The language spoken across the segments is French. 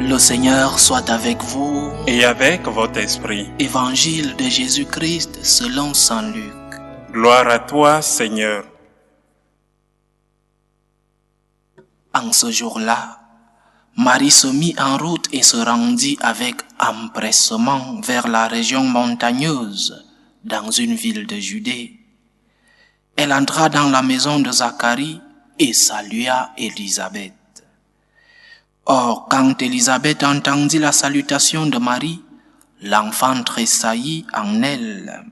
Le Seigneur soit avec vous. Et avec votre esprit. Évangile de Jésus-Christ selon saint Luc. Gloire à toi, Seigneur. En ce jour-là, Marie se mit en route et se rendit avec empressement vers la région montagneuse, dans une ville de Judée. Elle entra dans la maison de Zacharie et salua Élisabeth. Or, quand Élisabeth entendit la salutation de Marie, l'enfant tressaillit en elle.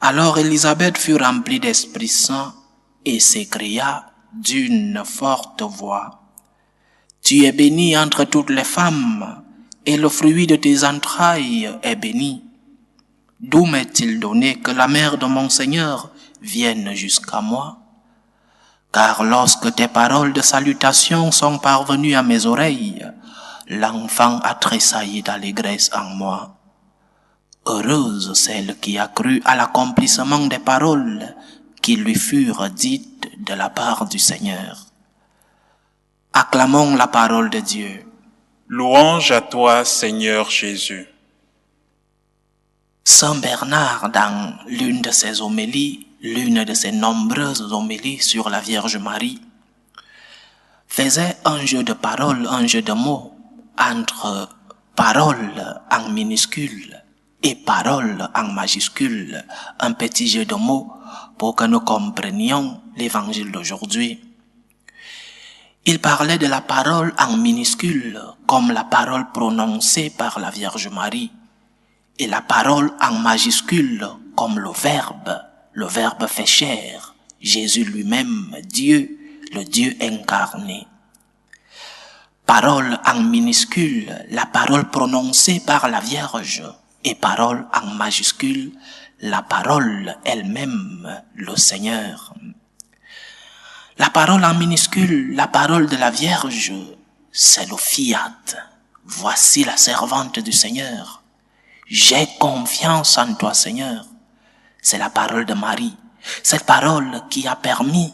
Alors Élisabeth fut remplie d'Esprit Saint et s'écria d'une forte voix: Tu es bénie entre toutes les femmes, et le fruit de tes entrailles est béni. D'où m'est-il donné que la mère de mon Seigneur vienne jusqu'à moi? Car lorsque tes paroles de salutation sont parvenues à mes oreilles, l'enfant a tressailli d'allégresse en moi. Heureuse celle qui a cru à l'accomplissement des paroles qui lui furent dites de la part du Seigneur. Acclamons la parole de Dieu. Louange à toi, Seigneur Jésus. Saint Bernard, dans l'une de ses homélies, l'une de ses nombreuses homélies sur la Vierge Marie, faisait un jeu de paroles, un jeu de mots entre paroles en minuscule et paroles en majuscule, un petit jeu de mots pour que nous comprenions l'évangile d'aujourd'hui. Il parlait de la parole en minuscule comme la parole prononcée par la Vierge Marie, et la parole en majuscule comme le Verbe fait chair, Jésus lui-même, Dieu, le Dieu incarné. Parole en minuscule, la parole prononcée par la Vierge, et parole en majuscule, la parole elle-même, le Seigneur. La parole en minuscule, la parole de la Vierge, c'est le fiat. Voici la servante du Seigneur. J'ai confiance en toi, Seigneur. C'est la parole de Marie. Cette parole qui a permis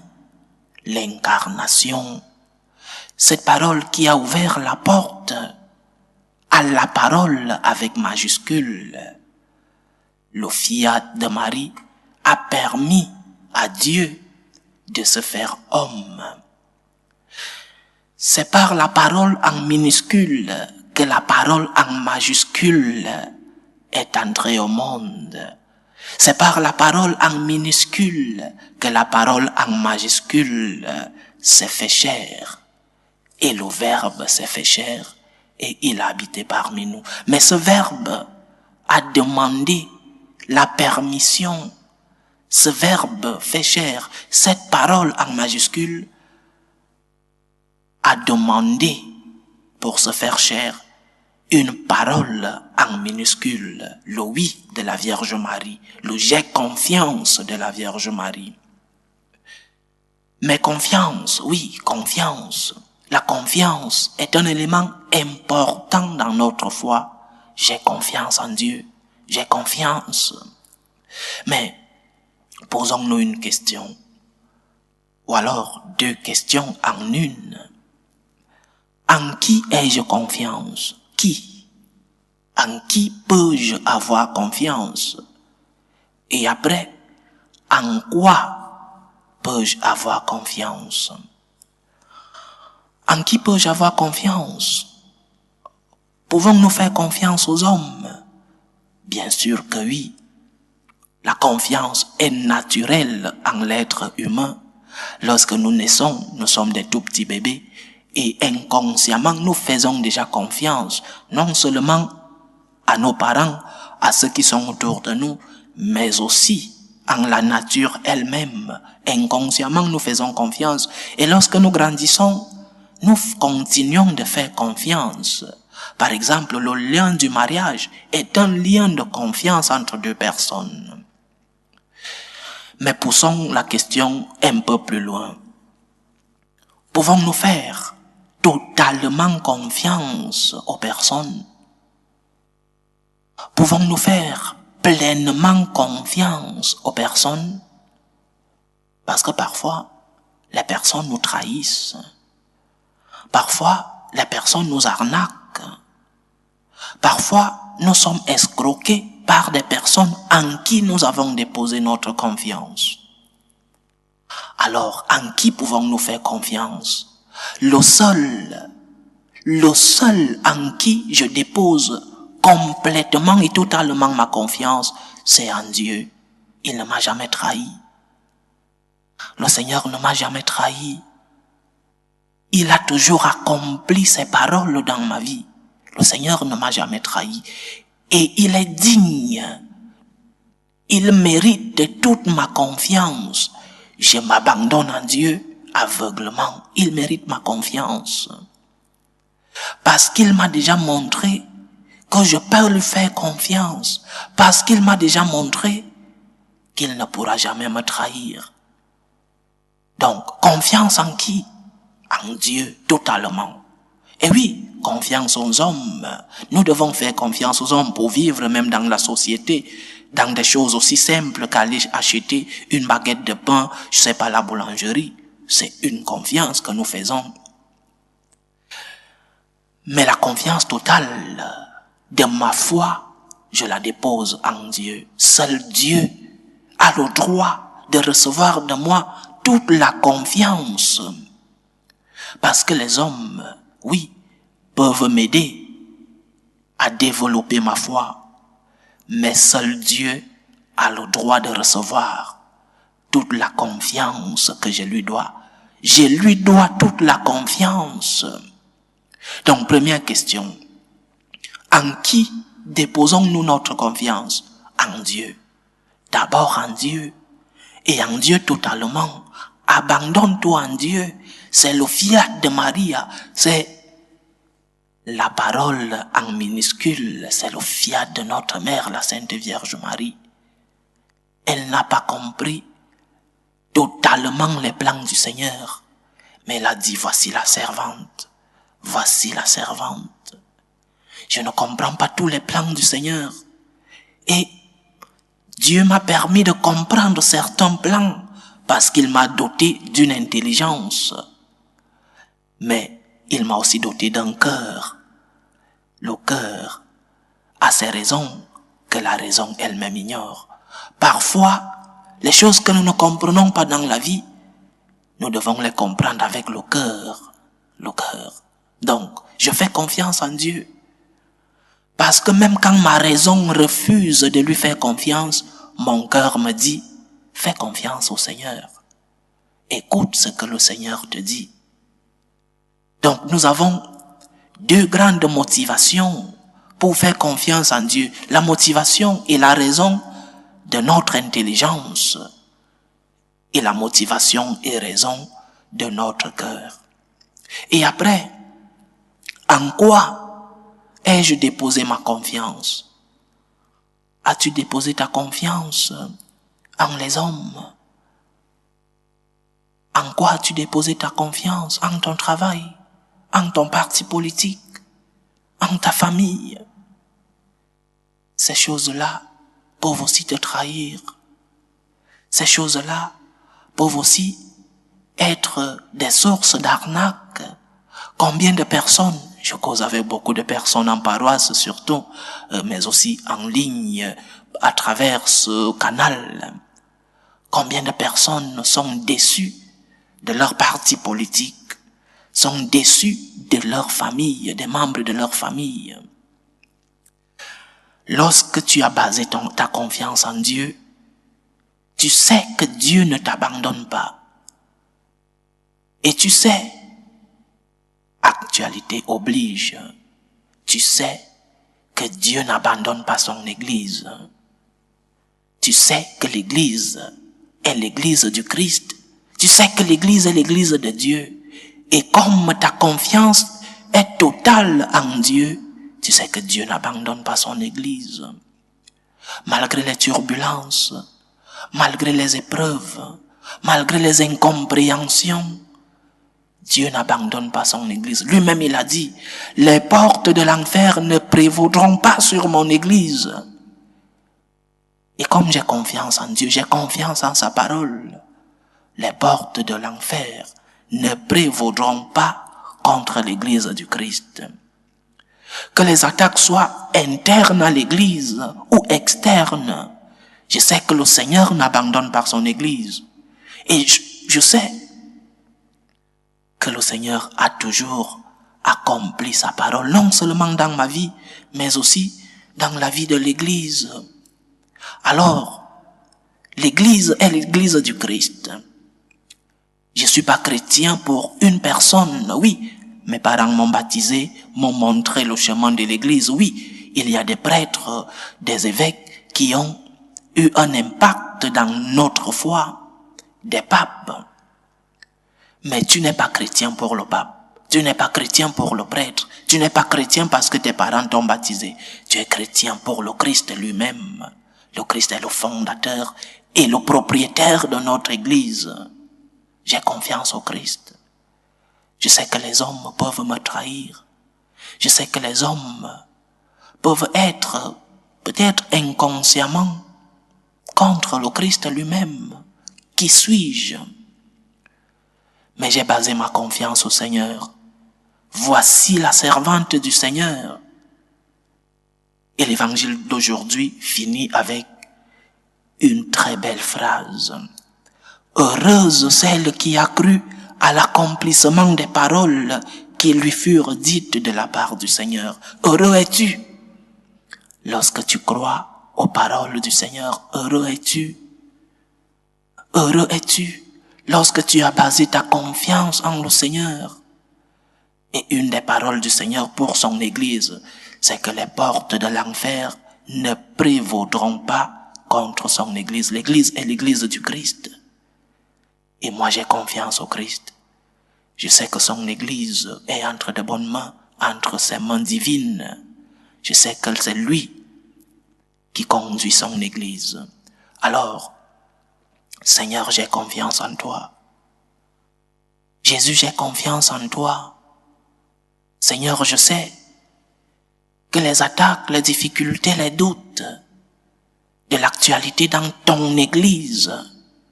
l'incarnation. Cette parole qui a ouvert la porte à la parole avec majuscule. Le fiat de Marie a permis à Dieu de se faire homme. C'est par la parole en minuscule que la parole en majuscule est entrée au monde. C'est par la parole en minuscule que la parole en majuscule s'est fait chair. Et le Verbe s'est fait chair et il a habité parmi nous. Mais ce Verbe a demandé la permission. Ce Verbe fait chair, cette parole en majuscule, a demandé pour se faire chair une parole en minuscule, le oui de la Vierge Marie, le j'ai confiance de la Vierge Marie. Mais confiance, oui, confiance. La confiance est un élément important dans notre foi. J'ai confiance en Dieu, j'ai confiance. Mais posons-nous une question, ou alors deux questions en une. En qui ai-je confiance? Qui? En qui peux-je avoir confiance? Et après, en quoi peux-je avoir confiance? En qui peux-je avoir confiance? Pouvons-nous faire confiance aux hommes? Bien sûr que oui. La confiance est naturelle en l'être humain. Lorsque nous naissons, nous sommes des tout petits bébés et inconsciemment nous faisons déjà confiance, non seulement à nos parents, à ceux qui sont autour de nous, mais aussi en la nature elle-même. Inconsciemment nous faisons confiance et lorsque nous grandissons, nous continuons de faire confiance. Par exemple, le lien du mariage est un lien de confiance entre deux personnes. Mais poussons la question un peu plus loin. Pouvons-nous faire totalement confiance aux personnes? Pouvons-nous faire pleinement confiance aux personnes? Parce que parfois, les personnes nous trahissent. Parfois, les personnes nous arnaquent. Parfois, nous sommes escroqués par des personnes en qui nous avons déposé notre confiance. Alors, en qui pouvons-nous faire confiance? Le seul en qui je dépose complètement et totalement ma confiance, c'est en Dieu. Il ne m'a jamais trahi. Le Seigneur ne m'a jamais trahi. Il a toujours accompli ses paroles dans ma vie. Le Seigneur ne m'a jamais trahi. Et il est digne. Il mérite de toute ma confiance. Je m'abandonne en Dieu aveuglement. Il mérite ma confiance. Parce qu'il m'a déjà montré que je peux lui faire confiance. Parce qu'il m'a déjà montré qu'il ne pourra jamais me trahir. Donc, confiance en qui? En Dieu, totalement. Et oui, confiance aux hommes. Nous devons faire confiance aux hommes pour vivre même dans la société, dans des choses aussi simples qu'aller acheter une baguette de pain, je sais pas, à la boulangerie. C'est une confiance que nous faisons. Mais la confiance totale de ma foi, je la dépose en Dieu. Seul Dieu a le droit de recevoir de moi toute la confiance. Parce que les hommes, oui, peuvent m'aider à développer ma foi. Mais seul Dieu a le droit de recevoir toute la confiance que je lui dois. Je lui dois toute la confiance. Donc, première question. En qui déposons-nous notre confiance? En Dieu. D'abord en Dieu. Et en Dieu totalement. Abandonne-toi en Dieu. C'est le fiat de Maria. C'est la parole en minuscule. C'est le fiat de notre mère, la Sainte Vierge Marie. Elle n'a pas compris totalement les plans du Seigneur. Mais elle a dit, voici la servante. Voici la servante. Je ne comprends pas tous les plans du Seigneur. Et Dieu m'a permis de comprendre certains plans parce qu'il m'a doté d'une intelligence. Mais il m'a aussi doté d'un cœur. Le cœur a ses raisons que la raison elle-même ignore. Parfois, les choses que nous ne comprenons pas dans la vie, nous devons les comprendre avec le cœur. Le cœur. Donc, je fais confiance en Dieu. Parce que même quand ma raison refuse de lui faire confiance, mon cœur me dit, fais confiance au Seigneur. Écoute ce que le Seigneur te dit. Donc nous avons deux grandes motivations pour faire confiance en Dieu. La motivation et la raison de notre intelligence. Et la motivation et raison de notre cœur. Et après, en quoi ai-je déposé ma confiance? As-tu déposé ta confiance en les hommes? En quoi as-tu déposé ta confiance? En ton travail? En ton parti politique? En ta famille? Ces choses-là peuvent aussi te trahir. Ces choses-là peuvent aussi être des sources d'arnaque. Combien de personnes, je cause avec beaucoup de personnes en paroisse surtout, mais aussi en ligne, à travers ce canal. Combien de personnes sont déçues de leur parti politique, sont déçues de leur famille, des membres de leur famille. Lorsque tu as basé ta confiance en Dieu, tu sais que Dieu ne t'abandonne pas. Et tu sais, actualité oblige, tu sais que Dieu n'abandonne pas son Église. Tu sais que l'Église est l'Église du Christ. Tu sais que l'Église est l'Église de Dieu. Et comme ta confiance est totale en Dieu, tu sais que Dieu n'abandonne pas son Église. Malgré les turbulences, malgré les épreuves, malgré les incompréhensions, Dieu n'abandonne pas son Église. Lui-même, il a dit, les portes de l'enfer ne prévaudront pas sur mon Église. Et comme j'ai confiance en Dieu, j'ai confiance en sa parole, les portes de l'enfer ne prévaudront pas contre l'Église du Christ. Que les attaques soient internes à l'église ou externes. Je sais que le Seigneur n'abandonne pas son église. Et je sais que le Seigneur a toujours accompli sa parole, non seulement dans ma vie, mais aussi dans la vie de l'église. Alors, l'église est l'église du Christ. Je suis pas chrétien pour une personne, oui. Mes parents m'ont baptisé, m'ont montré le chemin de l'église, oui. Il y a des prêtres, des évêques qui ont eu un impact dans notre foi, des papes. Mais tu n'es pas chrétien pour le pape. Tu n'es pas chrétien pour le prêtre. Tu n'es pas chrétien parce que tes parents t'ont baptisé. Tu es chrétien pour le Christ lui-même. Le Christ est le fondateur et le propriétaire de notre église. J'ai confiance au Christ. Je sais que les hommes peuvent me trahir. Je sais que les hommes peuvent être, peut-être inconsciemment, contre le Christ lui-même. Qui suis-je? Mais j'ai basé ma confiance au Seigneur. Voici la servante du Seigneur. Et l'évangile d'aujourd'hui finit avec une très belle phrase. Heureuse celle qui a cru à l'accomplissement des paroles qui lui furent dites de la part du Seigneur. Heureux es-tu lorsque tu crois aux paroles du Seigneur. Heureux es-tu. Heureux es-tu lorsque tu as basé ta confiance en le Seigneur. Et une des paroles du Seigneur pour son Église, c'est que les portes de l'enfer ne prévaudront pas contre son Église. L'Église est l'Église du Christ. Et moi j'ai confiance au Christ. Je sais que son Église est entre de bonnes mains, entre ses mains divines. Je sais que c'est lui qui conduit son Église. Alors, Seigneur, j'ai confiance en toi. Jésus, j'ai confiance en toi. Seigneur, je sais que les attaques, les difficultés, les doutes de l'actualité dans ton Église,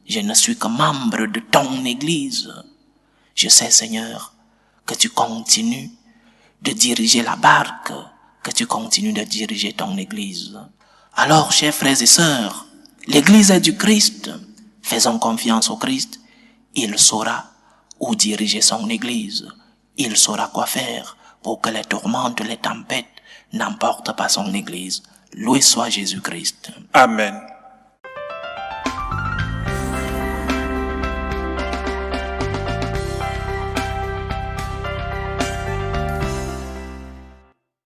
je ne suis que membre de ton Église. Je sais, Seigneur, que tu continues de diriger la barque, que tu continues de diriger ton Église. Alors, chers frères et sœurs, l'Église est du Christ. Faisons confiance au Christ. Il saura où diriger son Église. Il saura quoi faire pour que les tourmentes, les tempêtes n'emportent pas son Église. Loué soit Jésus-Christ. Amen.